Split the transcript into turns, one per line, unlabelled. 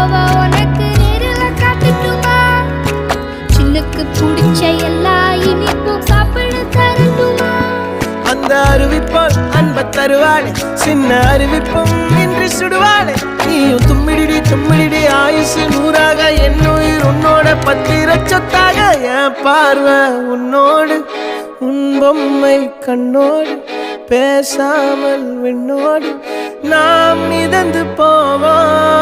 போவ உனக்கு நேரில் காட்டுட்டுமா? சின்னுக்கு பிடிச்ச எல்லா இனிப்பும் சாப்பிட தரட்டுமா?
அந்த அறிவிப்பால் அன்ப தருவாளே, சின்ன அறிவிப்பும் இன்று சுடுவாளே. நீயும் தும்மிடிடி தும்மிடிடி ஆயுசு நூறாக, என் உயிர் உன்னோட பத்திர சொத்தாக. என் பார்வை உன்னோடு, உன் பொம்மை கண்ணோடு, பேசாமல் விண்ணோடு நாம் மிதந்து போவோம்.